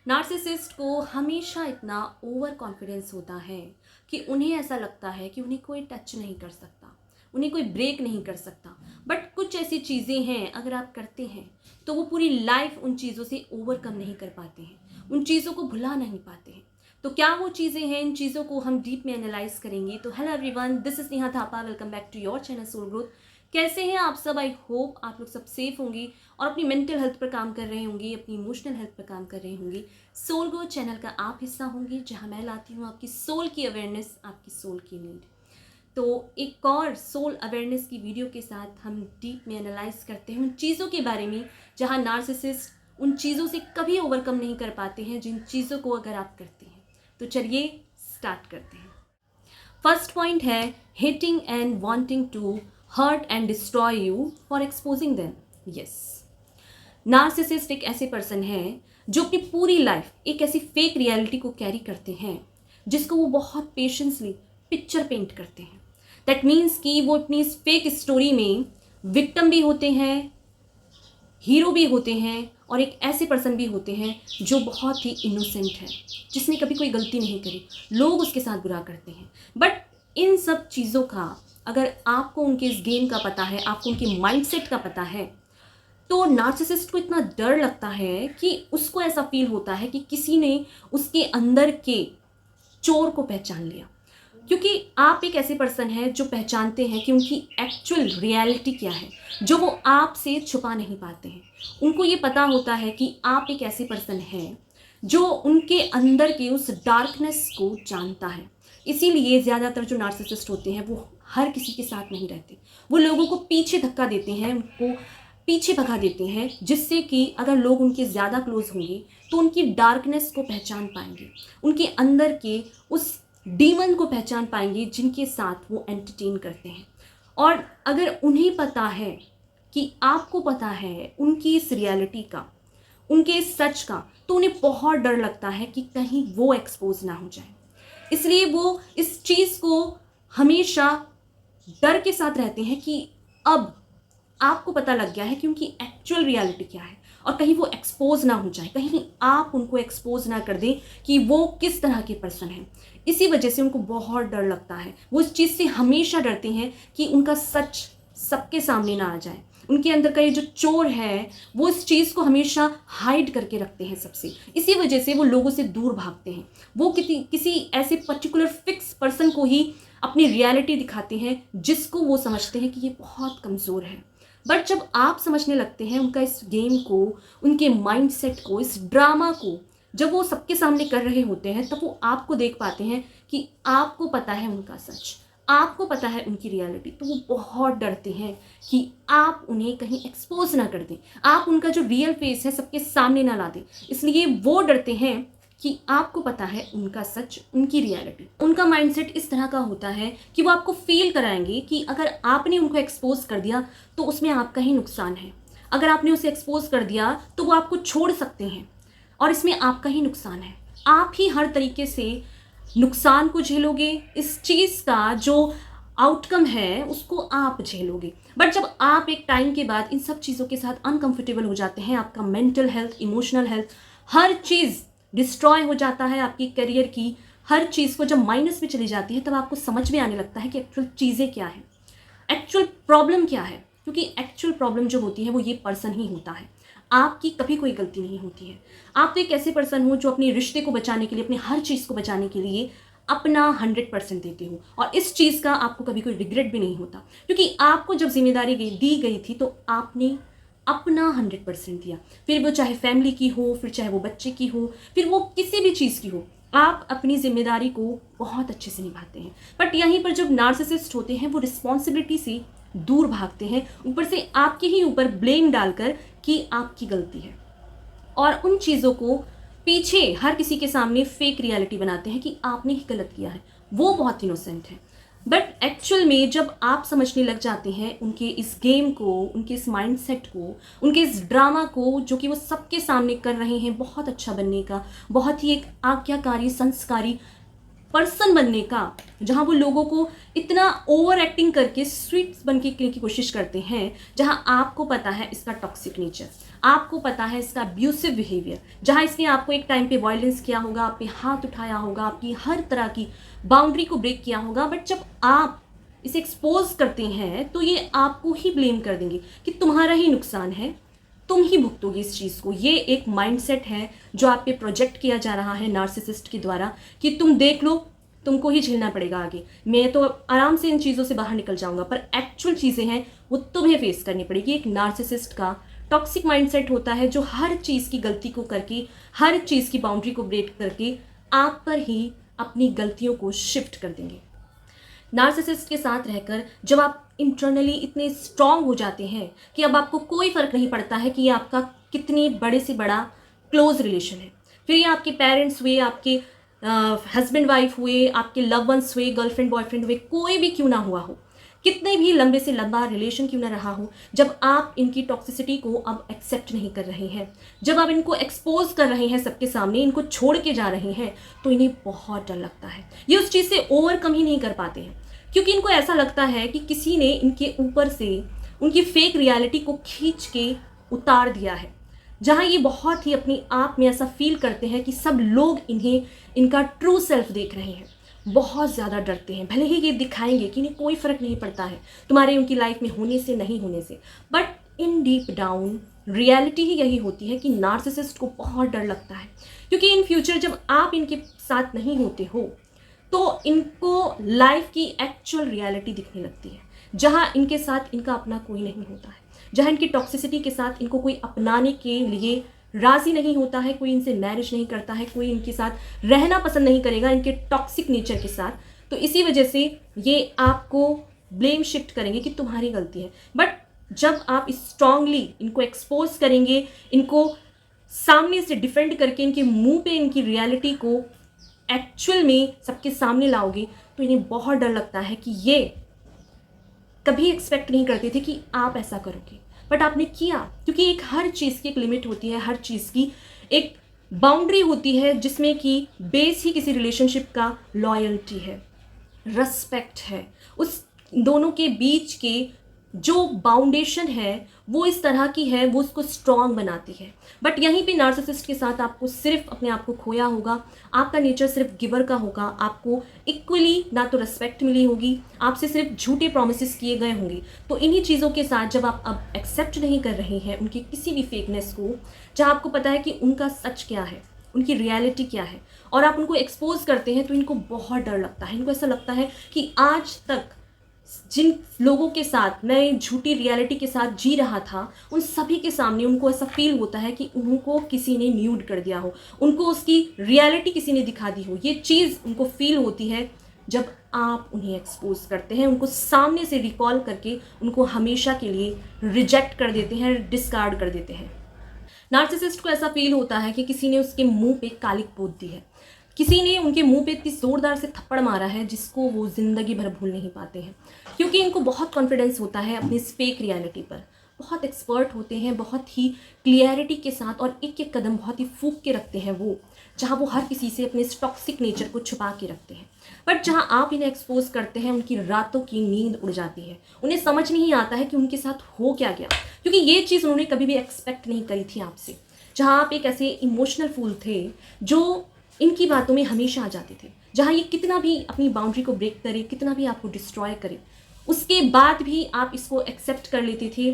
Narcissist को हमेशा इतना ओवर कॉन्फिडेंस होता है कि उन्हें ऐसा लगता है कि उन्हें कोई टच नहीं कर सकता, उन्हें कोई ब्रेक नहीं कर सकता। बट कुछ ऐसी चीज़ें हैं अगर आप करते हैं तो वो पूरी लाइफ उन चीज़ों से ओवरकम नहीं कर पाते हैं, उन चीज़ों को भुला नहीं पाते हैं। तो क्या वो चीज़ें हैं, इन चीज़ों को हम डीप में एनालाइज करेंगे। तो hello everyone, this is Neha Thapa, welcome back to your channel soul growth. कैसे हैं आप सब? आई होप आप लोग सब सेफ होंगे और अपनी मेंटल हेल्थ पर काम कर रहे होंगे, अपनी इमोशनल हेल्थ पर काम कर रहे होंगे। सोल ग्रोथ चैनल का आप हिस्सा होंगे जहां मैं लाती हूँ आपकी सोल की अवेयरनेस, आपकी सोल की नीड। तो एक और सोल अवेयरनेस की वीडियो के साथ हम डीप में एनालाइज करते हैं उन चीज़ों के बारे में जहां नार्सिसिस्ट उन चीज़ों से कभी ओवरकम नहीं कर पाते हैं, जिन चीज़ों को अगर आप करते हैं। तो चलिए स्टार्ट करते हैं। फर्स्ट पॉइंट है hating and wanting to hurt and destroy you for exposing them. Yes, narcissist एक ऐसे पर्सन है जो अपनी पूरी लाइफ एक ऐसी फेक रियलिटी को कैरी करते हैं जिसको वो बहुत पेशेंसली पिक्चर पेंट करते हैं। दैट मीन्स कि वो अपनी इस फेक स्टोरी में विक्टिम भी होते हैं, हीरो भी होते हैं और एक ऐसे पर्सन भी होते हैं जो बहुत ही इनोसेंट है, जिसने कभी कोई गलती नहीं करी, लोग उसके साथ बुरा करते हैं। बट इन सब चीज़ों का अगर आपको उनके इस गेम का पता है, आपको उनके माइंडसेट का पता है, तो नार्सिसिस्ट को इतना डर लगता है कि उसको ऐसा फील होता है कि किसी ने उसके अंदर के चोर को पहचान लिया। क्योंकि आप एक ऐसे पर्सन है जो पहचानते हैं कि उनकी एक्चुअल रियलिटी क्या है, जो वो आपसे छुपा नहीं पाते हैं। उनको ये पता होता है कि आप एक ऐसे पर्सन हैं जो उनके अंदर के उस डार्कनेस को जानता है। इसीलिए ज़्यादातर जो नार्सिसिस्ट होते हैं वो हर किसी के साथ नहीं रहते, वो लोगों को पीछे धक्का देते हैं, उनको पीछे भगा देते हैं, जिससे कि अगर लोग उनके ज़्यादा क्लोज होंगे तो उनकी डार्कनेस को पहचान पाएंगे, उनके अंदर के उस डीमन को पहचान पाएंगे जिनके साथ वो एंटरटेन करते हैं। और अगर उन्हें पता है कि आपको पता है उनकी इस रियलिटी का, उनके इस सच का, तो उन्हें बहुत डर लगता है कि कहीं वो एक्सपोज ना हो जाए। इसलिए वो इस चीज़ को हमेशा डर के साथ रहते हैं कि अब आपको पता लग गया है कि उनकी एक्चुअल रियलिटी क्या है और कहीं वो एक्सपोज ना हो जाए, कहीं आप उनको एक्सपोज ना कर दें कि वो किस तरह के पर्सन हैं। इसी वजह से उनको बहुत डर लगता है, वो इस चीज़ से हमेशा डरते हैं कि उनका सच सबके सामने ना आ जाए। उनके अंदर का ये जो चोर है वो इस चीज़ को हमेशा हाइड करके रखते हैं सबसे। इसी वजह से वो लोगों से दूर भागते हैं। वो किसी ऐसे पर्टिकुलर फिक्स पर्सन को ही अपनी रियलिटी दिखाते हैं जिसको वो समझते हैं कि ये बहुत कमज़ोर है। बट जब आप समझने लगते हैं उनका इस गेम को, उनके माइंडसेट को, इस ड्रामा को, जब वो सबके सामने कर रहे होते हैं, तब वो आपको देख पाते हैं कि आपको पता है उनका सच, आपको पता है उनकी रियलिटी। तो वो बहुत डरते हैं कि आप उन्हें कहीं एक्सपोज ना कर दें, आप उनका जो रियल फेस है सबके सामने ना ला दें। इसलिए वो डरते हैं कि आपको पता है उनका सच, उनकी रियलिटी। उनका माइंडसेट इस तरह का होता है कि वो आपको फील कराएंगे कि अगर आपने उनको एक्सपोज कर दिया तो उसमें आपका ही नुकसान है, अगर आपने उसे एक्सपोज कर दिया तो वो आपको छोड़ सकते हैं और इसमें आपका ही नुकसान है। आप ही हर तरीके से नुकसान को झेलोगे, इस चीज़ का जो आउटकम है उसको आप झेलोगे। बट जब आप एक टाइम के बाद इन सब चीज़ों के साथ अनकंफर्टेबल हो जाते हैं, आपका मेंटल हेल्थ, इमोशनल हेल्थ, हर चीज़ डिस्ट्रॉय हो जाता है, आपकी करियर की हर चीज़ को जब माइनस में चली जाती है, तब आपको समझ में आने लगता है कि एक्चुअल चीज़ें क्या है, एक्चुअल प्रॉब्लम क्या है। क्योंकि एक्चुअल प्रॉब्लम जो होती है वो ये पर्सन ही होता है, आपकी कभी कोई गलती नहीं होती है। आप तो एक ऐसे पर्सन हो जो अपने रिश्ते को बचाने के लिए, अपनी हर चीज़ को बचाने के लिए अपना 100% देते हो और इस चीज़ का आपको कभी कोई रिग्रेट भी नहीं होता। क्योंकि आपको जब जिम्मेदारी दी गई थी तो आपने अपना 100% दिया, फिर वो चाहे फैमिली की हो, फिर चाहे वो बच्चे की हो, फिर वो किसी भी चीज़ की हो, आप अपनी जिम्मेदारी को बहुत अच्छे से निभाते हैं। बट यहीं पर जब नार्सिसिस्ट होते हैं वो रिस्पॉन्सिबिलिटी से दूर भागते हैं, ऊपर से आपके ही ऊपर ब्लेम डालकर कि आपकी गलती है, और उन चीज़ों को पीछे हर किसी के सामने फेक रियलिटी बनाते हैं कि आपने ही गलत किया है, वो बहुत इनोसेंट है। बट एक्चुअल में जब आप समझने लग जाते हैं उनके इस गेम को, उनके इस माइंडसेट को, उनके इस ड्रामा को जो कि वो सबके सामने कर रहे हैं बहुत अच्छा बनने का, बहुत ही एक आज्ञाकारी, संस्कारी, पर्सन बनने का, जहाँ वो लोगों को इतना ओवर एक्टिंग करके स्वीट्स बन के की कोशिश करते हैं, जहाँ आपको पता है इसका टॉक्सिक नेचर, आपको पता है इसका अब्यूसिव बिहेवियर, जहाँ इसने आपको एक टाइम पे वायलेंस किया होगा, आप पे हाथ उठाया होगा, आपकी हर तरह की बाउंड्री को ब्रेक किया होगा, बट जब आप इसे एक्सपोज करते हैं तो ये आपको ही ब्लेम कर देंगे कि तुम्हारा ही नुकसान है, तुम ही भुगतोगे इस चीज़ को। ये एक माइंडसेट है जो आप पे प्रोजेक्ट किया जा रहा है नार्सिसिस्ट के द्वारा कि तुम देख लो, तुमको ही झेलना पड़ेगा आगे, मैं तो आराम से इन चीज़ों से बाहर निकल जाऊंगा, पर एक्चुअल चीज़ें हैं वो तुम्हें फेस करनी पड़ेगी। एक नार्सिसिस्ट का टॉक्सिक माइंडसेट होता है जो हर चीज़ की गलती को करके, हर चीज़ की बाउंड्री को ब्रेक करके आप पर ही अपनी गलतियों को शिफ्ट कर देंगे। नार्सिसिस्ट के साथ रहकर जब आप इंटरनली इतने स्ट्रांग हो जाते हैं कि अब आपको कोई फ़र्क नहीं पड़ता है कि ये आपका कितनी बड़े से बड़ा क्लोज रिलेशन है, फिर ये आपके पेरेंट्स हुए, आपके हस्बैंड वाइफ हुए, आपके लव वंस हुए, गर्लफ्रेंड बॉयफ्रेंड हुए, कोई भी क्यों ना हुआ हो, कितने भी लंबे से लंबा रिलेशन क्यों ना रहा हो, जब आप इनकी टॉक्सिसिटी को अब एक्सेप्ट नहीं कर रहे हैं, जब आप इनको एक्सपोज कर रहे हैं सबके सामने, इनको छोड़ के जा रहे हैं, तो इन्हें बहुत डर लगता है। ये उस चीज़ से ओवरकम ही नहीं कर पाते हैं, क्योंकि इनको ऐसा लगता है कि किसी ने इनके ऊपर से उनकी फेक रियलिटी को खींच के उतार दिया है, जहाँ ये बहुत ही अपने आप में ऐसा फील करते हैं कि सब लोग इन्हें इनका ट्रू सेल्फ देख रहे हैं। बहुत ज़्यादा डरते हैं, भले ही ये दिखाएंगे कि इन्हें कोई फ़र्क नहीं पड़ता है तुम्हारे उनकी लाइफ में होने से, नहीं होने से, but in deep down reality ही यही होती है कि नार्सिसिस्ट को बहुत डर लगता है, क्योंकि इन फ्यूचर जब आप इनके साथ नहीं होते हो तो इनको लाइफ की एक्चुअल रियलिटी दिखने लगती है, जहाँ इनके साथ इनका अपना कोई नहीं होता है, जहाँ इनकी टॉक्सिसिटी के साथ इनको कोई अपनाने के लिए राज़ी नहीं होता है, कोई इनसे मैरिज नहीं करता है, कोई इनके साथ रहना पसंद नहीं करेगा इनके टॉक्सिक नेचर के साथ। तो इसी वजह से ये आपको ब्लेम शिफ्ट करेंगे कि तुम्हारी गलती है। बट जब आप स्ट्रांगली इनको एक्सपोज करेंगे, इनको सामने से डिफेंड करके इनके मुंह पे इनकी रियलिटी को एक्चुअल में सबके सामने लाओगे, तो इन्हें बहुत डर लगता है कि ये कभी एक्सपेक्ट नहीं करते थे कि आप ऐसा करोगे, बट आपने किया, क्योंकि एक हर चीज़ की एक लिमिट होती है, हर चीज़ की एक बाउंड्री होती है, जिसमें कि बेस ही किसी रिलेशनशिप का लॉयल्टी है, रिस्पेक्ट है, उस दोनों के बीच के जो बाउंडेशन है वो इस तरह की है, वो उसको स्ट्रॉन्ग बनाती है। बट यहीं पे नार्सिसिस्ट के साथ आपको सिर्फ अपने आप को खोया होगा, आपका नेचर सिर्फ गिवर का होगा, आपको इक्वली ना तो रिस्पेक्ट मिली होगी, आपसे सिर्फ झूठे प्रोमिसेस किए गए होंगे। तो इन्हीं चीज़ों के साथ जब आप अब एक्सेप्ट नहीं कर रहे हैं उनकी किसी भी फेकनेस को, जहाँ आपको पता है कि उनका सच क्या है, उनकी रियलिटी क्या है, और आप उनको एक्सपोज करते हैं, तो इनको बहुत डर लगता है। इनको ऐसा लगता है कि आज तक जिन लोगों के साथ मैं झूठी रियलिटी के साथ जी रहा था, उन सभी के सामने उनको ऐसा फील होता है कि उनको किसी ने न्यूड कर दिया हो, उनको उसकी रियलिटी किसी ने दिखा दी हो। ये चीज़ उनको फील होती है जब आप उन्हें एक्सपोज करते हैं, उनको सामने से रिकॉल करके उनको हमेशा के लिए रिजेक्ट कर देते हैं, डिस्कार्ड कर देते हैं। नार्सिसिस्ट को ऐसा फील होता है कि किसी ने उसके मुंह पे कालिक पोत दी है, किसी ने उनके मुंह पे इतनी ज़ोरदार से थप्पड़ मारा है जिसको वो ज़िंदगी भर भूल नहीं पाते हैं, क्योंकि इनको बहुत कॉन्फिडेंस होता है अपनी इस फेक रियलिटी पर, बहुत एक्सपर्ट होते हैं, बहुत ही क्लियरिटी के साथ, और एक एक कदम बहुत ही फूंक के रखते हैं वो, जहाँ वो हर किसी से अपने इस टॉक्सिक नेचर को छुपा के रखते हैं। बट जहाँ आप इन्हें एक्सपोज करते हैं, उनकी रातों की नींद उड़ जाती है, उन्हें समझ नहीं आता है कि उनके साथ हो क्या गया, क्योंकि ये चीज़ उन्होंने कभी भी एक्सपेक्ट नहीं करी थी आपसे। जहाँ आप एक ऐसे इमोशनल फूल थे जो इनकी बातों में हमेशा आ जाते थे, जहाँ ये कितना भी अपनी बाउंड्री को ब्रेक करे, कितना भी आपको डिस्ट्रॉय करे, उसके बाद भी आप इसको एक्सेप्ट कर लेते थे,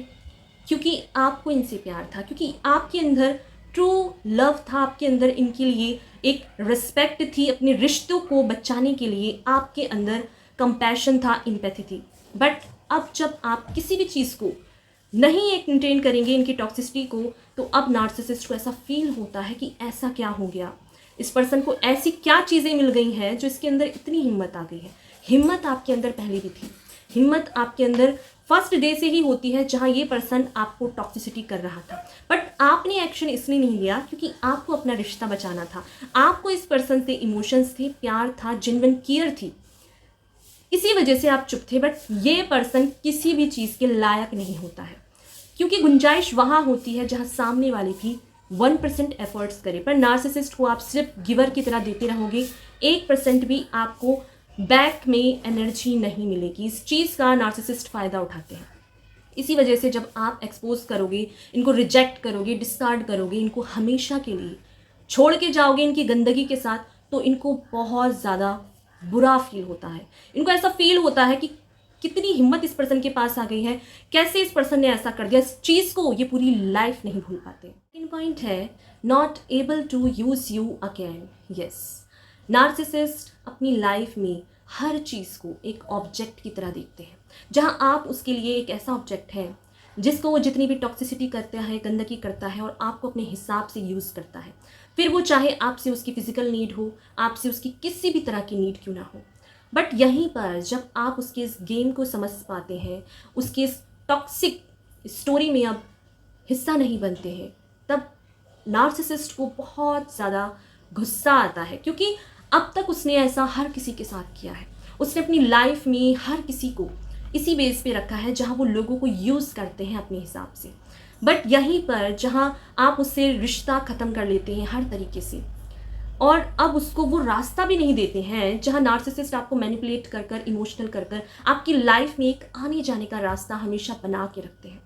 क्योंकि आपको इनसे प्यार था, क्योंकि आपके अंदर ट्रू लव था, आपके अंदर इनके लिए एक रिस्पेक्ट थी, अपने रिश्तों को बचाने के लिए आपके अंदर कंपैशन था, एम्पैथी थी। बट अब जब आप किसी भी चीज़ को नहीं एक मेंटेन करेंगे, इनकी टॉक्सिसिटी को, तो अब नार्सिसिस्ट को ऐसा फील होता है कि ऐसा क्या हो गया, इस पर्सन को ऐसी क्या चीज़ें मिल गई हैं जो इसके अंदर इतनी हिम्मत आ गई है। हिम्मत आपके अंदर पहले भी थी, हिम्मत आपके अंदर फर्स्ट डे से ही होती है, जहाँ ये पर्सन आपको टॉक्सिसिटी कर रहा था, बट आपने एक्शन इसलिए नहीं लिया क्योंकि आपको अपना रिश्ता बचाना था, आपको इस पर्सन से इमोशंस थे, प्यार था, जेन्युइन केयर थी, इसी वजह से आप चुप थे। बट ये पर्सन किसी भी चीज़ के लायक नहीं होता है, क्योंकि गुंजाइश वहाँ होती है जहाँ सामने वाले भी 1% एफर्ट्स करे, पर नार्सिसिस्ट को आप सिर्फ गिवर की तरह देते रहोगे, 1% भी आपको बैक में एनर्जी नहीं मिलेगी। इस चीज़ का नार्सिसिस्ट फ़ायदा उठाते हैं। इसी वजह से जब आप एक्सपोज करोगे, इनको रिजेक्ट करोगे, डिस्कार्ड करोगे, इनको हमेशा के लिए छोड़ के जाओगे इनकी गंदगी के साथ, तो इनको बहुत ज़्यादा बुरा फील होता है। इनको ऐसा फील होता है कि कितनी हिम्मत इस पर्सन के पास आ गई है, कैसे इस पर्सन ने ऐसा कर दिया। इस चीज़ को ये पूरी लाइफ नहीं भूल पाते। सेकंड पॉइंट है not able to use you again. Yes, narcissist अपनी लाइफ में हर चीज़ को एक ऑब्जेक्ट की तरह देखते हैं, जहां आप उसके लिए एक ऐसा ऑब्जेक्ट है जिसको वो जितनी भी टॉक्सिसिटी करता है, गंदगी करता है और आपको अपने हिसाब से यूज़ करता है। फिर वो चाहे आपसे उसकी फिजिकल नीड हो, आपसे उसकी किसी भी तरह की नीड क्यों ना हो। बट यहीं पर जब आप उसके इस गेम को समझ पाते हैं, उसके इस टॉक्सिक स्टोरी में अब हिस्सा नहीं बनते हैं, तब नार्सिसिस्ट को बहुत ज़्यादा गुस्सा आता है, क्योंकि अब तक उसने ऐसा हर किसी के साथ किया है। उसने अपनी लाइफ में हर किसी को इसी बेस पे रखा है जहाँ वो लोगों को यूज़ करते हैं अपने हिसाब से। बट यहीं पर जहाँ आप उससे रिश्ता ख़त्म कर लेते हैं हर तरीके से, और अब उसको वो रास्ता भी नहीं देते हैं जहाँ नार्सिसिस्ट आपको मैनिपुलेट कर कर, इमोशनल कर कर आपकी लाइफ में एक आने जाने का रास्ता हमेशा बना के रखते हैं।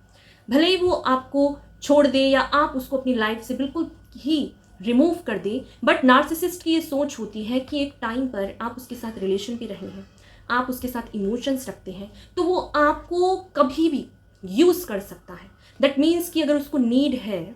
भले ही वो आपको छोड़ दे या आप उसको अपनी लाइफ से बिल्कुल ही रिमूव कर दे, बट नार्सिसिस्ट की ये सोच होती है कि एक टाइम पर आप उसके साथ रिलेशन पे रहे हैं, आप उसके साथ इमोशंस रखते हैं, तो वो आपको कभी भी यूज़ कर सकता है। दैट मीन्स कि अगर उसको नीड है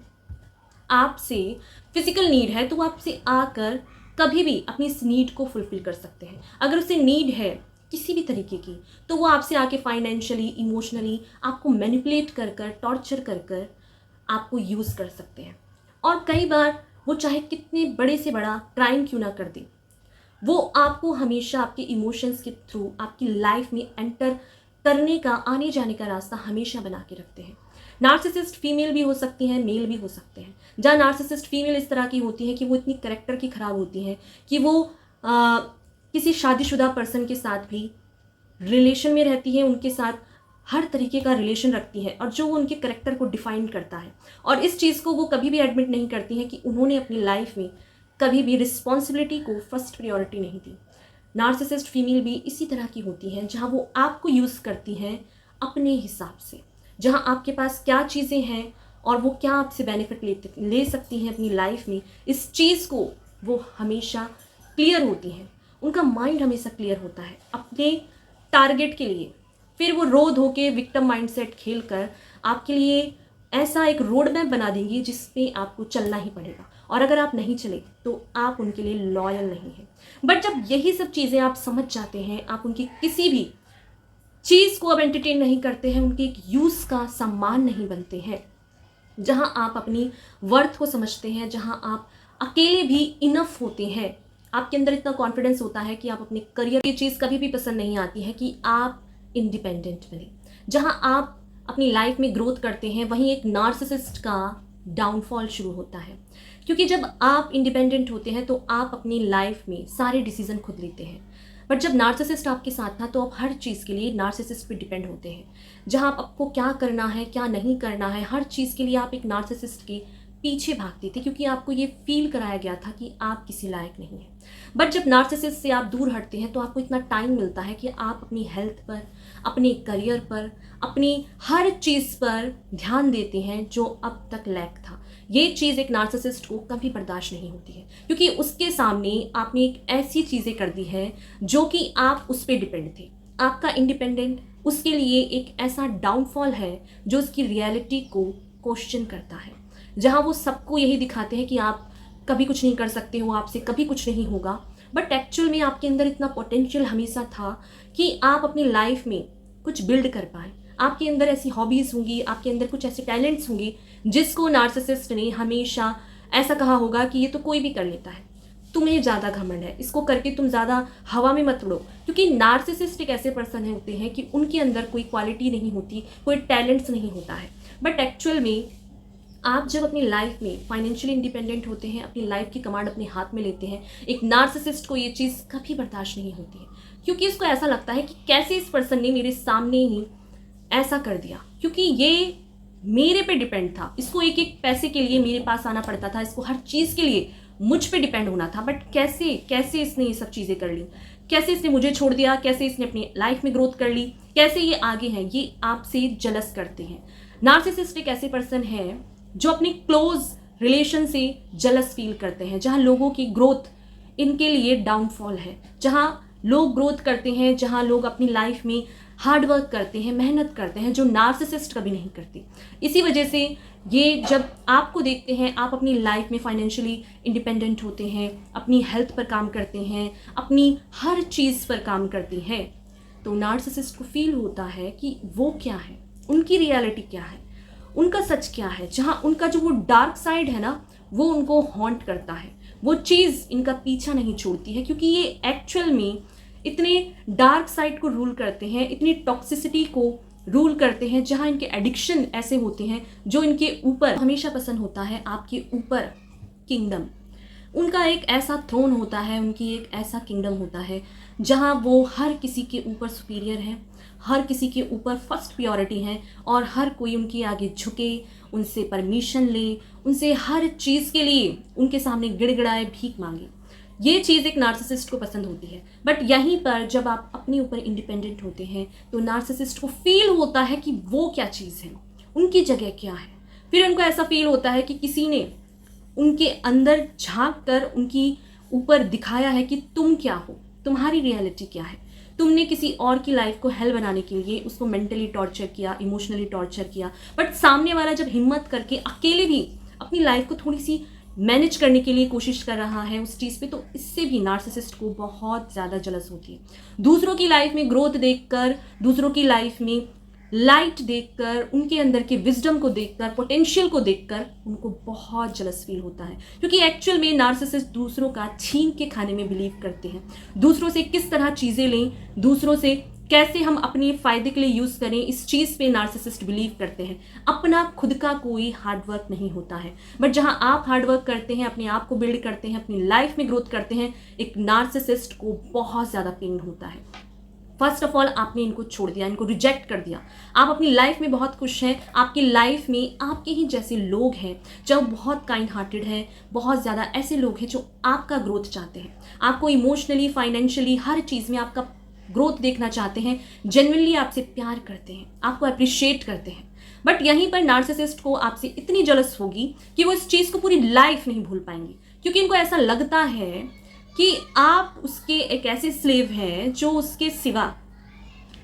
आपसे, फिजिकल नीड है, तो वो आपसे आकर कभी भी अपनी इस नीड को फुलफिल कर सकते हैं। अगर उसे नीड है किसी भी तरीके की, तो वो आपसे आके फाइनेंशियली, इमोशनली आपको मैनिपुलेट कर कर, टॉर्चर कर कर आपको यूज़ कर सकते हैं। और कई बार वो चाहे कितने बड़े से बड़ा क्राइम क्यों ना कर दे, वो आपको हमेशा आपके इमोशंस के थ्रू आपकी लाइफ में एंटर करने का, आने जाने का रास्ता हमेशा बना के रखते हैं। नार्सिसिस्ट फीमेल भी हो सकती हैं, मेल भी हो सकते हैं। जहाँ नार्सिसिस्ट फीमेल इस तरह की होती है कि वो इतनी करेक्टर की खराब होती हैं कि वो किसी शादीशुदा पर्सन के साथ भी रिलेशन में रहती है, उनके साथ हर तरीके का रिलेशन रखती है, और जो वो उनके करेक्टर को डिफाइन करता है। और इस चीज़ को वो कभी भी एडमिट नहीं करती हैं कि उन्होंने अपनी लाइफ में कभी भी रिस्पॉन्सिबिलिटी को फर्स्ट प्रायोरिटी नहीं दी। नार्सिसिस्ट फीमेल भी इसी तरह की होती हैं, जहाँ वो आपको यूज़ करती हैं अपने हिसाब से, जहाँ आपके पास क्या चीज़ें हैं और वो क्या आपसे बेनिफिट ले सकती हैं अपनी लाइफ में, इस चीज़ को वो हमेशा क्लियर होती हैं। उनका माइंड हमेशा क्लियर होता है अपने टारगेट के लिए। फिर वो रो धो के विक्टिम माइंडसेट खेल कर आपके लिए ऐसा एक रोड मैप बना देंगी जिसपे आपको चलना ही पड़ेगा, और अगर आप नहीं चले तो आप उनके लिए लॉयल नहीं हैं। बट जब यही सब चीज़ें आप समझ जाते हैं, आप उनकी किसी भी चीज़ को अब एंटरटेन नहीं करते हैं, उनके एक यूज़ का सम्मान नहीं बनते हैं, जहां आप अपनी वर्थ को समझते हैं, जहां आप अकेले भी इनफ होते हैं, आपके अंदर इतना कॉन्फिडेंस होता है कि आप अपने करियर की चीज़ कभी भी पसंद नहीं आती है कि आप इंडिपेंडेंट बने, जहां आप अपनी लाइफ में ग्रोथ करते हैं, वहीं एक नार्सिसिस्ट का डाउनफॉल शुरू होता है। क्योंकि जब आप इंडिपेंडेंट होते हैं तो आप अपनी लाइफ में सारे डिसीजन खुद लेते हैं, बट जब नार्सिसिस्ट आपके साथ था तो आप हर चीज़ के लिए नार्सिसिस्ट पे डिपेंड होते हैं। जहां आप आपको क्या करना है, क्या नहीं करना है, हर चीज़ के लिए आप एक नार्सिसिस्ट के पीछे भागते थे, क्योंकि आपको ये फील कराया गया था कि आप किसी लायक नहीं हैं। बट जब नार्सिसिस्ट से आप दूर हटते हैं तो आपको इतना टाइम मिलता है कि आप अपनी हेल्थ पर, अपने करियर पर, अपनी हर चीज़ पर ध्यान देते हैं जो अब तक लैक था। ये चीज़ एक नार्सिसिस्ट को कभी बर्दाश्त नहीं होती है, क्योंकि उसके सामने आपने एक ऐसी चीज़ें कर दी है जो कि आप उस पर डिपेंड थे। आपका इंडिपेंडेंट उसके लिए एक ऐसा डाउनफॉल है जो उसकी रियलिटी को क्वेश्चन करता है, जहाँ वो सबको यही दिखाते हैं कि आप कभी कुछ नहीं कर सकते हो, आपसे कभी कुछ नहीं होगा। बट एक्चुअल में आपके अंदर इतना पोटेंशियल हमेशा था कि आप अपनी लाइफ में कुछ बिल्ड कर पाए। आपके अंदर ऐसी हॉबीज़ होंगी, आपके अंदर कुछ ऐसे टैलेंट्स होंगे जिसको नार्सिसिस्ट ने हमेशा ऐसा कहा होगा कि ये तो कोई भी कर लेता है, तुम्हें ज़्यादा घमंड है, इसको करके तुम ज़्यादा हवा में मत उड़ो। क्योंकि नार्सिसिस्ट एक ऐसे पर्सन होते हैं कि उनके अंदर कोई क्वालिटी नहीं होती, कोई टैलेंट्स नहीं होता है। बट एक्चुअल में आप जब अपनी लाइफ में फाइनेंशियली इंडिपेंडेंट होते हैं, अपनी लाइफ की कमांड अपने हाथ में लेते हैं, एक नार्सिसिस्ट को ये चीज़ कभी बर्दाश्त नहीं होती है, क्योंकि उसको ऐसा लगता है कि कैसे इस पर्सन ने मेरे सामने ही ऐसा कर दिया। क्योंकि ये मेरे पे डिपेंड था, इसको एक एक पैसे के लिए मेरे पास आना पड़ता था, इसको हर चीज़ के लिए मुझ पे डिपेंड होना था। बट कैसे कैसे इसने ये सब चीज़ें कर ली, कैसे इसने मुझे छोड़ दिया, कैसे इसने अपनी लाइफ में ग्रोथ कर ली, कैसे ये आगे हैं, ये आपसे जलस करते हैं। नार्सिसिस्ट एक ऐसे पर्सन है जो अपने क्लोज रिलेशन से जलस फील करते हैं, जहाँ लोगों की ग्रोथ इनके लिए डाउनफॉल है, जहाँ लोग ग्रोथ करते हैं, जहाँ लोग अपनी लाइफ में हार्ड वर्क करते हैं, मेहनत करते हैं, जो नार्सिसिस्ट कभी नहीं करते। इसी वजह से ये जब आपको देखते हैं, आप अपनी लाइफ में फाइनेंशियली इंडिपेंडेंट होते हैं, अपनी हेल्थ पर काम करते हैं, अपनी हर चीज़ पर काम करते हैं, तो नार्सिसिस्ट को फील होता है कि वो क्या है, उनकी रियलिटी क्या है, उनका सच क्या है, जहाँ उनका जो वो डार्क साइड है ना, वो उनको हॉन्ट करता है, वो चीज़ इनका पीछा नहीं छोड़ती है, क्योंकि ये एक्चुअल में इतने डार्क साइड को रूल करते हैं, इतनी टॉक्सिसिटी को रूल करते हैं, जहाँ इनके एडिक्शन ऐसे होते हैं जो इनके ऊपर हमेशा पसंद होता है, आपके ऊपर किंगडम। उनका एक ऐसा थ्रोन होता है, उनकी एक ऐसा किंगडम होता है जहाँ वो हर किसी के ऊपर सुपीरियर है, हर किसी के ऊपर फर्स्ट प्रायोरिटी है, और हर कोई उनके आगे झुके, उनसे परमिशन ले, उनसे हर चीज़ के लिए उनके सामने गिड़गिड़ाए, भीख मांगे। ये चीज़ एक नार्सिसिस्ट को पसंद होती है। बट यहीं पर जब आप अपने ऊपर इंडिपेंडेंट होते हैं तो नार्सिसिस्ट को फील होता है कि वो क्या चीज़ है, उनकी जगह क्या है। फिर उनको ऐसा फील होता है कि किसी ने उनके अंदर झांक कर उनकी ऊपर दिखाया है कि तुम क्या हो, तुम्हारी रियलिटी क्या है। तुमने किसी और की लाइफ को हेल बनाने के लिए उसको मेंटली टॉर्चर किया, इमोशनली टॉर्चर किया, बट सामने वाला जब हिम्मत करके अकेले भी अपनी लाइफ को थोड़ी सी मैनेज करने के लिए कोशिश कर रहा है उस चीज़ पे, तो इससे भी नार्सिसिस्ट को बहुत ज़्यादा जलस होती है। दूसरों की लाइफ में ग्रोथ देखकर, दूसरों की लाइफ में लाइट देखकर, उनके अंदर के विजडम को देखकर, पोटेंशियल को देखकर उनको बहुत जलस फील होता है, क्योंकि एक्चुअल में नार्सिसिस्ट दूसरों का छीन के खाने में बिलीव करते हैं। दूसरों से किस तरह चीज़ें लें, दूसरों से कैसे हम अपने फ़ायदे के लिए यूज़ करें, इस चीज़ पे नार्सिसिस्ट बिलीव करते हैं। अपना खुद का कोई हार्डवर्क नहीं होता है, बट जहाँ आप हार्डवर्क करते हैं, अपने आप को बिल्ड करते हैं, अपनी लाइफ में ग्रोथ करते हैं, एक नार्सिसिस्ट को बहुत ज़्यादा पेन होता है। फर्स्ट ऑफ ऑल आपने इनको छोड़ दिया, इनको रिजेक्ट कर दिया। आप अपनी लाइफ में बहुत खुश हैं, आपकी लाइफ में आपके ही जैसे लोग हैं जो बहुत काइंड हार्टेड हैं, बहुत ज़्यादा ऐसे लोग हैं जो आपका ग्रोथ चाहते हैं, आपको इमोशनली, फाइनेंशियली, हर चीज़ में आपका ग्रोथ देखना चाहते हैं, जेन्युइनली आपसे प्यार करते हैं, आपको अप्रिशिएट करते हैं। बट यहीं पर नार्सिसिस्ट को आपसे इतनी जलस होगी कि वो इस चीज़ को पूरी लाइफ नहीं भूल पाएंगे, क्योंकि इनको ऐसा लगता है कि आप उसके एक ऐसे स्लेव हैं जो उसके सिवा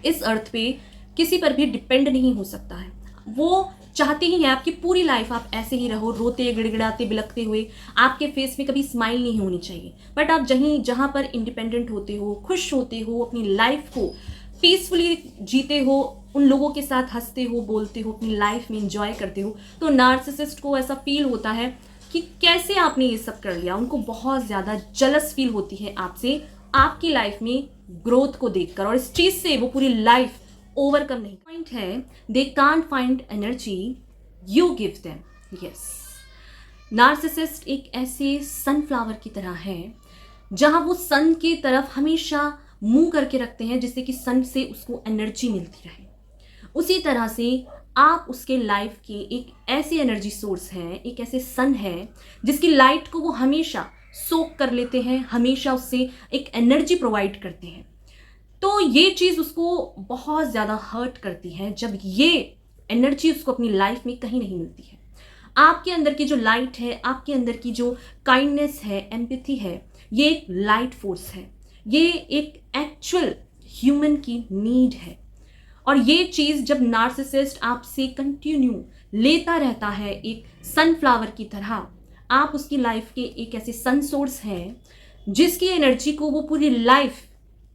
इस अर्थ पे किसी पर भी डिपेंड नहीं हो सकता है। वो चाहते ही हैं आपकी पूरी लाइफ आप ऐसे ही रहो, रोते, गिड़गिड़ाते, बिलखते हुए, आपके फेस में कभी स्माइल नहीं होनी चाहिए। बट आप जहाँ पर इंडिपेंडेंट होते हो, खुश होते हो, अपनी लाइफ को पीसफुली जीते हो, उन लोगों के साथ हंसते हो, बोलते हो, अपनी लाइफ में इंजॉय करते हो, तो नार्सिसिस्ट को ऐसा फील होता है कि कैसे आपने ये सब कर लिया। उनको बहुत ज़्यादा जलस फील होती है आपसे, आपकी लाइफ में ग्रोथ को देखकर, और इस चीज़ से वो पूरी लाइफ ओवरकम नहीं। पॉइंट है, they can't find energy you give them. Yes, narcissist एक ऐसे सनफ्लावर की तरह है जहां वो सन की तरफ हमेशा मुंह करके रखते हैं, जिससे कि सन से उसको एनर्जी मिलती रहे। उसी तरह से आप उसके लाइफ के एक ऐसे एनर्जी सोर्स हैं, एक ऐसे सन है जिसकी लाइट को वो हमेशा सोक कर लेते हैं, हमेशा उससे एक एनर्जी प्रोवाइड करते हैं। तो ये चीज़ उसको बहुत ज़्यादा हर्ट करती है जब ये एनर्जी उसको अपनी लाइफ में कहीं नहीं मिलती है। आपके अंदर की जो लाइट है, आपके अंदर की जो काइंडनेस है, एम्पैथी है, ये एक लाइट फोर्स है, ये एक एक्चुअल ह्यूमन की नीड है। और ये चीज़ जब नार्सिसिस्ट आपसे कंटिन्यू लेता रहता है एक सनफ्लावर की तरह, आप उसकी लाइफ के एक ऐसे सन सोर्स हैं जिसकी एनर्जी को वो पूरी लाइफ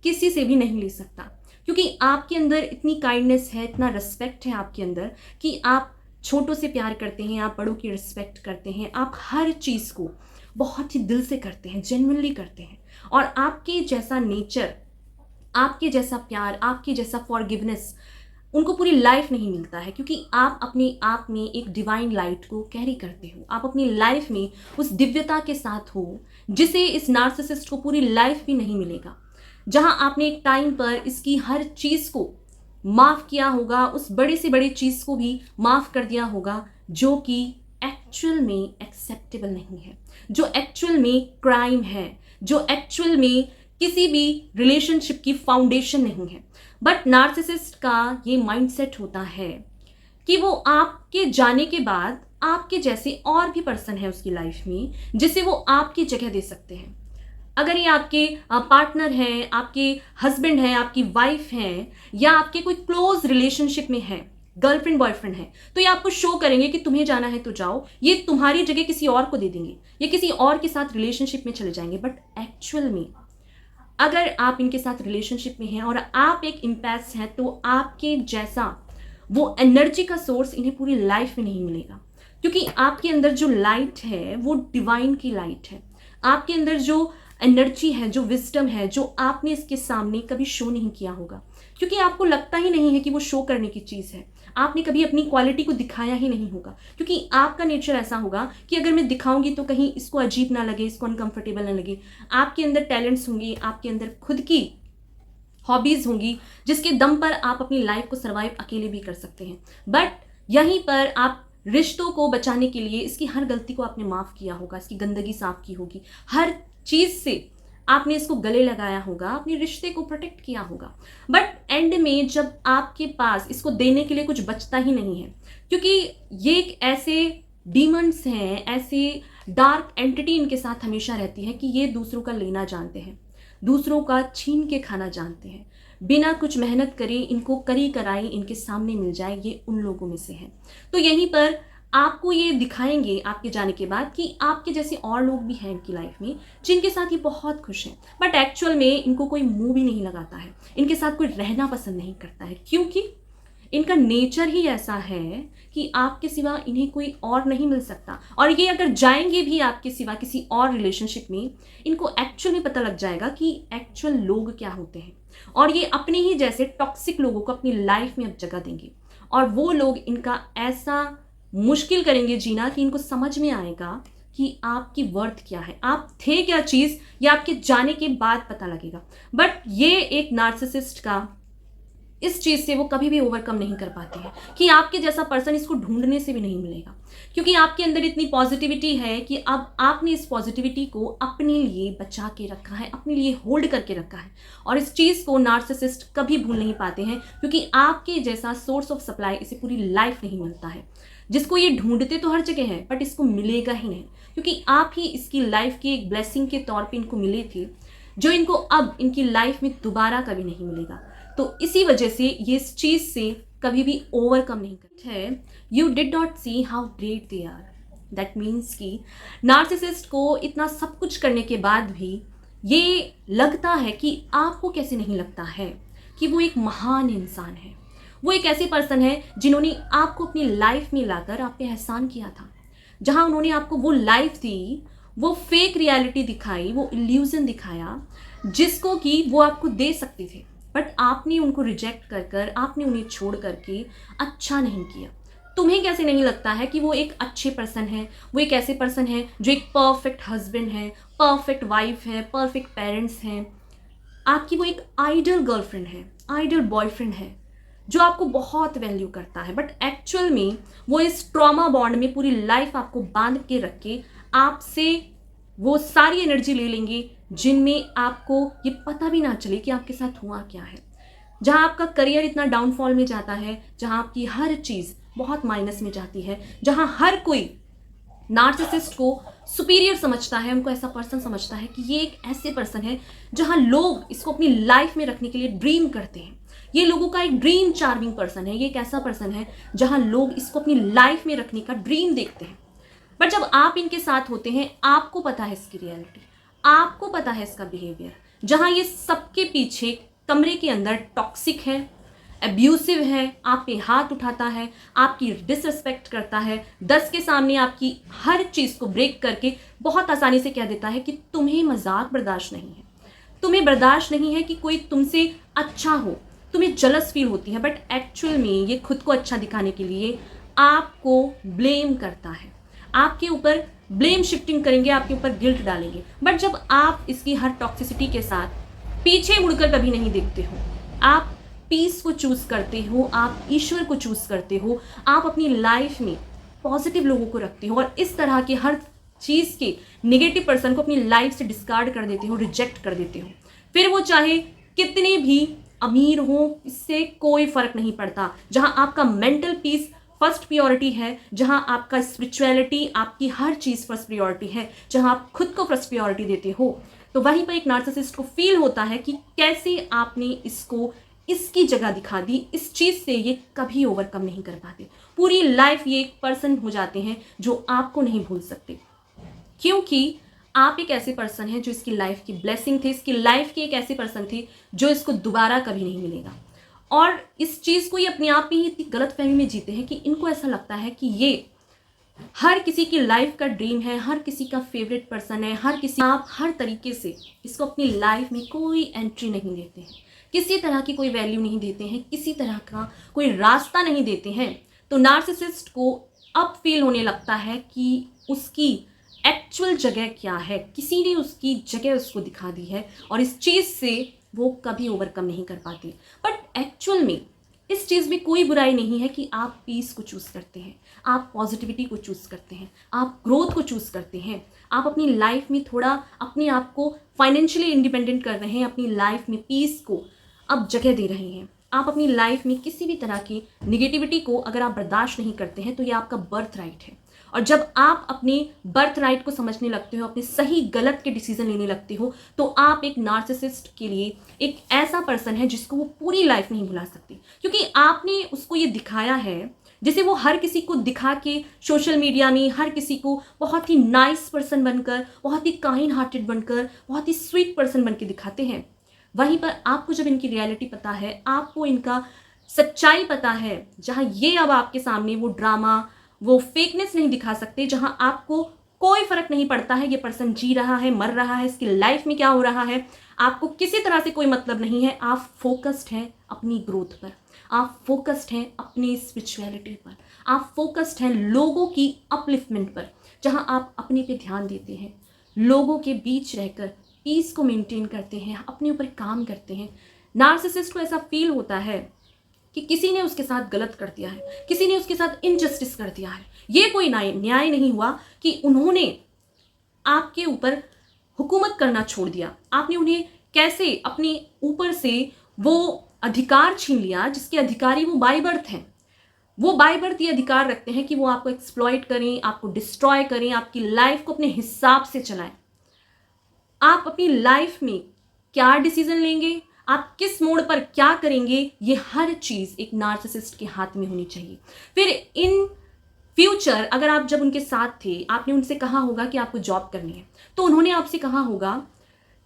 किसी से भी नहीं ले सकता, क्योंकि आपके अंदर इतनी काइंडनेस है, इतना रिस्पेक्ट है आपके अंदर कि आप छोटों से प्यार करते हैं, आप बड़ों की रिस्पेक्ट करते हैं, आप हर चीज़ को बहुत ही दिल से करते हैं, जेन्युइनली करते हैं। और आपके जैसा नेचर, आपके जैसा प्यार, आपके जैसा फॉरगिवनेस उनको पूरी लाइफ नहीं मिलता है, क्योंकि आप अपने आप में एक डिवाइन लाइट को कैरी करते हो, आप अपनी लाइफ में उस दिव्यता के साथ हो जिसे इस नार्सिसिस्ट को पूरी लाइफ भी नहीं मिलेगा। जहां आपने एक टाइम पर इसकी हर चीज़ को माफ़ किया होगा, उस बड़ी से बड़ी चीज़ को भी माफ़ कर दिया होगा जो कि एक्चुअल में एक्सेप्टेबल नहीं है, जो एक्चुअल में क्राइम है, जो एक्चुअल में किसी भी रिलेशनशिप की फाउंडेशन नहीं है। बट नार्सिसिस्ट का ये माइंडसेट होता है कि वो आपके जाने के बाद आपके जैसे और भी पर्सन है उसकी लाइफ में जिसे वो आपकी जगह दे सकते हैं। अगर ये आपके पार्टनर हैं, आपके हस्बैंड हैं, आपकी वाइफ हैं, या आपके कोई क्लोज रिलेशनशिप में है, गर्लफ्रेंड बॉयफ्रेंड है, तो ये आपको शो करेंगे कि तुम्हें जाना है तो जाओ, ये तुम्हारी जगह किसी और को दे देंगे, ये किसी और के साथ रिलेशनशिप में चले जाएंगे। बट एक्चुअल में अगर आप इनके साथ रिलेशनशिप में हैं और आप एक इम्पैस हैं, तो आपके जैसा वो एनर्जी का सोर्स इन्हें पूरी लाइफ में नहीं मिलेगा, क्योंकि आपके अंदर जो लाइट है वो डिवाइन की लाइट है। आपके अंदर जो एनर्जी है, जो विजडम है, जो आपने इसके सामने कभी शो नहीं किया होगा, क्योंकि आपको लगता ही नहीं है कि वो शो करने की चीज़ है। आपने कभी अपनी क्वालिटी को दिखाया ही नहीं होगा, क्योंकि आपका नेचर ऐसा होगा कि अगर मैं दिखाऊंगी तो कहीं इसको अजीब ना लगे, इसको अनकंफर्टेबल ना लगे। आपके अंदर टैलेंट्स होंगे, आपके अंदर खुद की हॉबीज़ होंगी जिसके दम पर आप अपनी लाइफ को सर्वाइव अकेले भी कर सकते हैं। बट यहीं पर आप रिश्तों को बचाने के लिए इसकी हर गलती को आपने माफ़ किया होगा, इसकी गंदगी साफ की होगी, हर चीज़ से आपने इसको गले लगाया होगा, अपने रिश्ते को प्रोटेक्ट किया होगा। बट एंड में जब आपके पास इसको देने के लिए कुछ बचता ही नहीं है, क्योंकि ये एक ऐसे डीमंस हैं, ऐसे डार्क एंटिटी इनके साथ हमेशा रहती है कि ये दूसरों का लेना जानते हैं, दूसरों का छीन के खाना जानते हैं, बिना कुछ मेहनत करे इनको करी कराई इनके सामने मिल जाए, ये उन लोगों में से है। तो यहीं पर आपको ये दिखाएंगे आपके जाने के बाद कि आपके जैसे और लोग भी हैं इनकी लाइफ में जिनके साथ ये बहुत खुश हैं, बट एक्चुअल में इनको कोई मुंह भी नहीं लगाता है, इनके साथ कोई रहना पसंद नहीं करता है, क्योंकि इनका नेचर ही ऐसा है कि आपके सिवा इन्हें कोई और नहीं मिल सकता। और ये अगर जाएंगे भी आपके सिवा किसी और रिलेशनशिप में, इनको एक्चुअल में पता लग जाएगा कि एक्चुअल लोग क्या होते हैं, और ये अपने ही जैसे टॉक्सिक लोगों को अपनी लाइफ में अब जगह देंगे, और वो लोग इनका ऐसा मुश्किल करेंगे जीना कि इनको समझ में आएगा कि आपकी वर्थ क्या है, आप थे क्या चीज़, या आपके जाने के बाद पता लगेगा। बट ये एक नार्सिसिस्ट का इस चीज़ से वो कभी भी ओवरकम नहीं कर पाते हैं कि आपके जैसा पर्सन इसको ढूंढने से भी नहीं मिलेगा, क्योंकि आपके अंदर इतनी पॉजिटिविटी है कि अब आपने इस पॉजिटिविटी को अपने लिए बचा के रखा है, अपने लिए होल्ड करके रखा है, और इस चीज़ को नार्सिसिस्ट कभी भूल नहीं पाते हैं, क्योंकि आपके जैसा सोर्स ऑफ सप्लाई इसे पूरी लाइफ नहीं मिलता है। जिसको ये ढूंढते तो हर जगह है, बट इसको मिलेगा ही नहीं, क्योंकि आप ही इसकी लाइफ की एक ब्लेसिंग के तौर पे इनको मिले थे, जो इनको अब इनकी लाइफ में दोबारा कभी नहीं मिलेगा। तो इसी वजह से ये इस चीज़ से कभी भी ओवरकम नहीं करते हैं। You did not see how great they are, that means कि नार्सिसिस्ट को इतना सब कुछ करने के बाद भी ये लगता है कि आपको कैसे नहीं लगता है कि वो एक महान इंसान है, वो एक ऐसे पर्सन है जिन्होंने आपको अपनी लाइफ में लाकर आप पे एहसान किया था, जहां उन्होंने आपको वो लाइफ दी, वो फेक रियलिटी दिखाई, वो इल्यूजन दिखाया जिसको कि वो आपको दे सकते थे, बट आपने उनको रिजेक्ट कर कर, आपने उन्हें छोड़ करके अच्छा नहीं किया। तुम्हें कैसे नहीं लगता है कि वो एक अच्छे पर्सन है, वो एक ऐसे पर्सन है जो एक परफेक्ट हस्बैंड है, परफेक्ट वाइफ है, परफेक्ट पेरेंट्स हैं, आपकी वो एक आइडल गर्लफ्रेंड है, आइडल बॉयफ्रेंड है जो आपको बहुत वैल्यू करता है, बट एक्चुअल में वो इस ट्रॉमा बॉन्ड में पूरी लाइफ आपको बांध के रख के आपसे वो सारी एनर्जी ले लेंगे जिनमें आपको ये पता भी ना चले कि आपके साथ हुआ क्या है, जहां आपका करियर इतना डाउनफॉल में जाता है, जहां आपकी हर चीज़ बहुत माइनस में जाती है, जहां हर कोई नार्सिसिस्ट को सुपीरियर समझता है, उनको ऐसा पर्सन समझता है कि ये एक ऐसे पर्सन है जहां लोग इसको अपनी लाइफ में रखने के लिए ड्रीम करते हैं, ये लोगों का एक ड्रीम चार्मिंग पर्सन है, ये एक ऐसा पर्सन है जहां लोग इसको अपनी लाइफ में रखने का ड्रीम देखते हैं। बट जब आप इनके साथ होते हैं, आपको पता है इसकी रियलिटी, आपको पता है इसका बिहेवियर, जहां ये सबके पीछे कमरे के अंदर टॉक्सिक है, एब्यूसिव है, आप पे हाथ उठाता है, आपकी डिसरिस्पेक्ट करता है, 10 के सामने आपकी हर चीज़ को ब्रेक करके बहुत आसानी से कह देता है कि तुम्हें मजाक बर्दाश्त नहीं है, तुम्हें बर्दाश्त नहीं है कि कोई तुमसे अच्छा हो, तुम्हें जलस फील होती है, बट एक्चुअल में ये खुद को अच्छा दिखाने के लिए आपको ब्लेम करता है, आपके ऊपर ब्लेम शिफ्टिंग करेंगे, आपके ऊपर गिल्ट डालेंगे। बट जब आप इसकी हर टॉक्सिसिटी के साथ पीछे मुड़कर कभी नहीं देखते हो, आप पीस को चूज़ करते हो, आप ईश्वर को चूज़ करते हो, आप अपनी लाइफ में पॉजिटिव लोगों को रखते हो और इस तरह के हर चीज़ के नेगेटिव पर्सन को अपनी लाइफ से डिस्कार्ड कर देते हो, रिजेक्ट कर देते हो, फिर वो चाहे कितने भी अमीर हो, इससे कोई फर्क नहीं पड़ता। जहां आपका मेंटल पीस फर्स्ट प्रियोरिटी है, जहां आपका स्पिरिचुअलिटी, आपकी हर चीज़ फर्स्ट प्रियोरिटी है, जहां आप खुद को फर्स्ट प्रियोरिटी देते हो, तो वहीं पर एक नार्सिसिस्ट को फील होता है कि कैसे आपने इसको इसकी जगह दिखा दी। इस चीज़ से ये कभी ओवरकम नहीं कर पाते। पूरी लाइफ ये एक पर्सन हो जाते हैं जो आपको नहीं भूल सकते, क्योंकि आप एक ऐसे पर्सन हैं जो इसकी लाइफ की ब्लेसिंग थे, इसकी लाइफ की एक ऐसे पर्सन थे जो इसको दोबारा कभी नहीं मिलेगा। और इस चीज़ को ये अपने आप में ही इतनी गलत फहमी में जीते हैं कि इनको ऐसा लगता है कि ये हर किसी की लाइफ का ड्रीम है, हर किसी का फेवरेट पर्सन है, हर किसी, आप हर तरीके से इसको अपनी लाइफ में कोई एंट्री नहीं देते हैं, किसी तरह की कोई वैल्यू नहीं देते हैं, किसी तरह का कोई रास्ता नहीं देते हैं। तो नार्सिसिस्ट को अब फील होने लगता है कि उसकी एक्चुअल जगह क्या है, किसी ने उसकी जगह उसको दिखा दी है और इस चीज़ से वो कभी ओवरकम नहीं कर पाती। बट एक्चुअल में इस चीज़ में कोई बुराई नहीं है कि आप पीस को चूज़ करते हैं, आप पॉजिटिविटी को चूज़ करते हैं, आप ग्रोथ को चूज़ करते हैं, आप अपनी लाइफ में थोड़ा अपने आप को फाइनेंशियली इंडिपेंडेंट कर रहे हैं, अपनी लाइफ में पीस को अब जगह दे रहे हैं। आप अपनी लाइफ में किसी भी तरह की निगेटिविटी को अगर आप बर्दाश्त नहीं करते हैं तो ये आपका बर्थ राइट है। और जब आप अपने बर्थ राइट को समझने लगते हो, अपने सही गलत के डिसीजन लेने लगते हो, तो आप एक नार्सिसिस्ट के लिए एक ऐसा पर्सन है जिसको वो पूरी लाइफ नहीं भुला सकती, क्योंकि आपने उसको ये दिखाया है जैसे वो हर किसी को दिखा के सोशल मीडिया में हर किसी को बहुत ही नाइस पर्सन बनकर, बहुत ही काइंड हार्टेड बनकर, बहुत ही स्वीट पर्सन बन के दिखाते हैं। वहीं पर आपको जब इनकी रियलिटी पता है, आपको इनका सच्चाई पता है, जहाँ ये अब आपके सामने वो ड्रामा, वो फेकनेस नहीं दिखा सकते, जहां आपको कोई फर्क नहीं पड़ता है ये पर्सन जी रहा है, मर रहा है, इसकी लाइफ में क्या हो रहा है, आपको किसी तरह से कोई मतलब नहीं है। आप फोकस्ड हैं अपनी ग्रोथ पर, आप फोकस्ड हैं अपनी स्पिरिचुअलिटी पर, आप फोकस्ड हैं लोगों की अपलिफ्टमेंट पर, जहां आप अपने पे ध्यान देते हैं, लोगों के बीच रहकर पीस को मेंटेन करते हैं, अपने ऊपर काम करते हैं। नार्सिसिस्ट को ऐसा फील होता है कि किसी ने उसके साथ गलत कर दिया है, किसी ने उसके साथ इनजस्टिस कर दिया है। ये कोई न्याय नहीं हुआ कि उन्होंने आपके ऊपर हुकूमत करना छोड़ दिया, आपने उन्हें कैसे अपने ऊपर से वो अधिकार छीन लिया जिसके अधिकारी वो बाय बर्थ हैं। वो बाय बर्थ ये अधिकार रखते हैं कि वो आपको एक्सप्लॉइट करें, आपको डिस्ट्रॉय करें, आपकी लाइफ को अपने हिसाब से चलाएं। आप अपनी लाइफ में क्या डिसीजन लेंगे, आप किस मोड़ पर क्या करेंगे, ये हर चीज़ एक नार्सिसिस्ट के हाथ में होनी चाहिए। फिर इन फ्यूचर अगर आप जब उनके साथ थे, आपने उनसे कहा होगा कि आपको जॉब करनी है, तो उन्होंने आपसे कहा होगा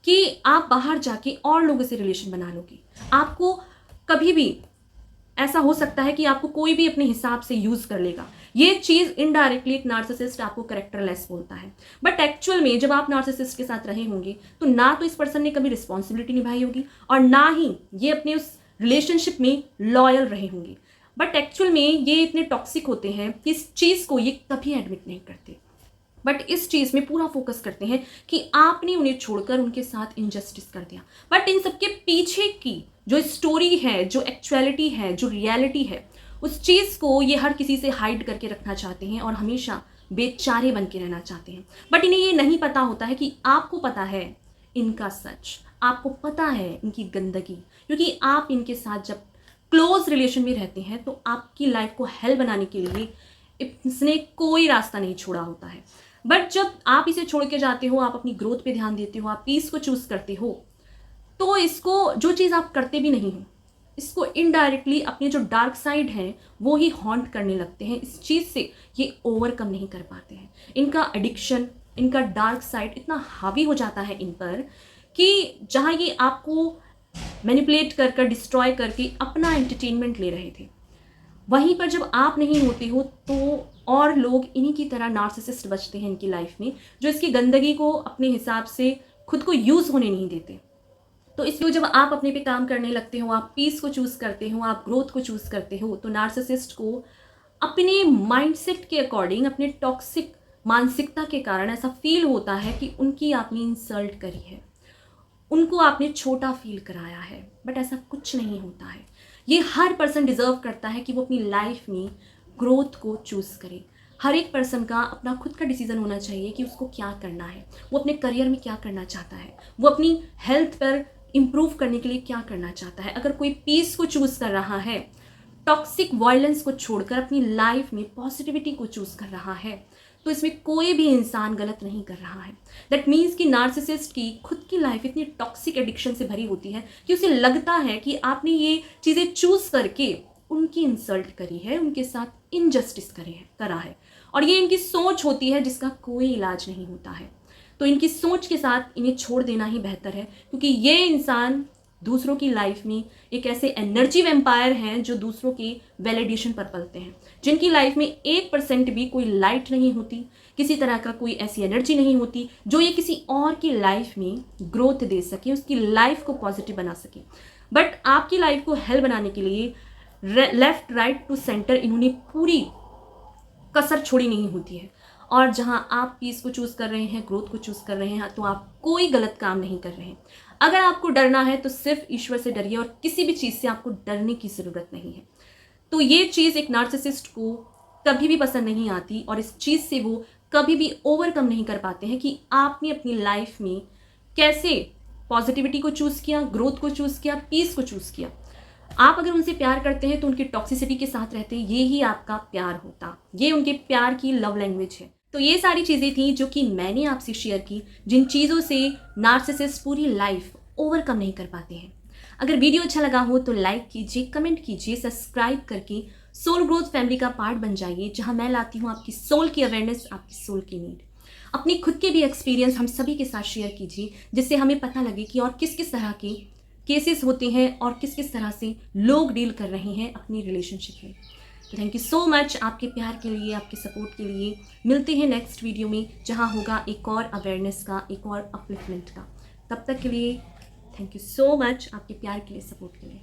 कि आप बाहर जाके और लोगों से रिलेशन बना लोगे। आपको कभी भी ऐसा हो सकता है कि आपको कोई भी अपने हिसाब से यूज़ कर लेगा। ये चीज़ इनडायरेक्टली एक नार्सिसिस्ट आपको कैरेक्टरलेस बोलता है। बट एक्चुअल में जब आप नार्सिसिस्ट के साथ रहे होंगे तो ना तो इस पर्सन ने कभी रिस्पॉन्सिबिलिटी निभाई होगी और ना ही ये अपने उस रिलेशनशिप में लॉयल रहे होंगे। बट एक्चुअल में ये इतने टॉक्सिक होते हैं कि इस चीज़ को ये कभी एडमिट नहीं करते, बट इस चीज़ में पूरा फोकस करते हैं कि आपने उन्हें छोड़कर उनके साथ इनजस्टिस कर दिया। बट इन सबके पीछे की जो स्टोरी है, जो एक्चुअलिटी है, जो रियलिटी है, उस चीज़ को ये हर किसी से हाइड करके रखना चाहते हैं और हमेशा बेचारे बन के रहना चाहते हैं। बट इन्हें ये नहीं पता होता है कि आपको पता है इनका सच, आपको पता है इनकी गंदगी, क्योंकि आप इनके साथ जब क्लोज रिलेशन में रहते हैं तो आपकी लाइफ को हेल बनाने के लिए इसने कोई रास्ता नहीं छोड़ा होता है। बट जब आप इसे छोड़ के जाते हो, आप अपनी ग्रोथ पे ध्यान देते हो, आप पीस को चूज करते हो, तो इसको जो चीज़ आप करते भी नहीं हो, इसको इनडायरेक्टली अपने जो डार्क साइड है वो ही हॉन्ट करने लगते हैं। इस चीज़ से ये ओवरकम नहीं कर पाते हैं। इनका एडिक्शन, इनका डार्क साइड इतना हावी हो जाता है इन पर कि जहाँ ये आपको मैनिपुलेट कर कर, डिस्ट्रॉय करके अपना एंटरटेनमेंट ले रहे थे, वहीं पर जब आप नहीं होते हो तो और लोग इन्हीं की तरह नार्सिसिस्ट बचते हैं इनकी लाइफ में, जो इसकी गंदगी को अपने हिसाब से खुद को यूज़ होने नहीं देते। तो इसलिए जब आप अपने पे काम करने लगते हो, आप पीस को चूज़ करते हो, आप ग्रोथ को चूज़ करते हो, तो नार्सिसिस्ट को अपने माइंडसेट के अकॉर्डिंग, अपने टॉक्सिक मानसिकता के कारण ऐसा फील होता है कि उनकी आपने इंसल्ट करी है, उनको आपने छोटा फील कराया है। बट ऐसा कुछ नहीं होता है। ये हर पर्सन डिज़र्व करता है कि वो अपनी लाइफ में ग्रोथ को चूज़ करे। हर एक पर्सन का अपना खुद का डिसीजन होना चाहिए कि उसको क्या करना है, वो अपने करियर में क्या करना चाहता है, वो अपनी हेल्थ पर इम्प्रूव करने के लिए क्या करना चाहता है। अगर कोई पीस को चूज़ कर रहा है, टॉक्सिक वायलेंस को छोड़कर अपनी लाइफ में पॉजिटिविटी को चूज़ कर रहा है, तो इसमें कोई भी इंसान गलत नहीं कर रहा है। दैट मीन्स कि नार्सिसिस्ट की खुद की लाइफ इतनी टॉक्सिक एडिक्शन से भरी होती है कि उसे लगता है कि आपने ये चीज़ें चूज़ करके उनकी इंसल्ट करी है, उनके साथ इनजस्टिस करा है, और ये इनकी सोच होती है जिसका कोई इलाज नहीं होता है। तो इनकी सोच के साथ इन्हें छोड़ देना ही बेहतर है, क्योंकि ये इंसान दूसरों की लाइफ में एक ऐसे एनर्जी वेम्पायर हैं जो दूसरों के वैलिडेशन पर पलते हैं, जिनकी लाइफ में 1% भी कोई लाइट नहीं होती, किसी तरह का कोई ऐसी एनर्जी नहीं होती जो ये किसी और की लाइफ में ग्रोथ दे सके, उसकी लाइफ को पॉजिटिव बना सके। बट आपकी लाइफ को हेल बनाने के लिए लेफ्ट राइट टू सेंटर इन्होंने पूरी कसर छोड़ी नहीं होती है। और जहां आप पीस को चूज़ कर रहे हैं, ग्रोथ को चूज़ कर रहे हैं, तो आप कोई गलत काम नहीं कर रहे हैं। अगर आपको डरना है तो सिर्फ ईश्वर से डरिए, और किसी भी चीज़ से आपको डरने की ज़रूरत नहीं है। तो ये चीज़ एक नार्सिसिस्ट को कभी भी पसंद नहीं आती, और इस चीज़ से वो कभी भी ओवरकम नहीं कर पाते हैं कि आपने अपनी लाइफ में कैसे पॉजिटिविटी को चूज़ किया, ग्रोथ को चूज़ किया, पीस को चूज़ किया। आप अगर उनसे प्यार करते हैं तो उनकी टॉक्सिसिटी के साथ रहते हैं, ये ही आपका प्यार होता, ये उनके प्यार की लव लैंग्वेज है। तो ये सारी चीज़ें थी जो कि मैंने आपसे शेयर की, जिन चीज़ों से नार्सिसिस्ट पूरी लाइफ ओवरकम नहीं कर पाते हैं। अगर वीडियो अच्छा लगा हो तो लाइक कीजिए, कमेंट कीजिए, सब्सक्राइब करके सोल ग्रोथ फैमिली का पार्ट बन जाइए, जहां मैं लाती हूँ आपकी सोल की अवेयरनेस, आपकी सोल की नीड। अपनी खुद के भी एक्सपीरियंस हम सभी के साथ शेयर कीजिए, जिससे हमें पता लगे कि और किस किस तरह के केसेस होते हैं और किस किस तरह से लोग डील कर रहे हैं अपनी रिलेशनशिप में। तो थैंक यू सो मच आपके प्यार के लिए, आपके सपोर्ट के लिए। मिलते हैं नेक्स्ट वीडियो में, जहां होगा एक और अवेयरनेस का, एक और अपलिफ्टमेंट का। तब तक के लिए थैंक यू सो मच आपके प्यार के लिए, सपोर्ट के लिए।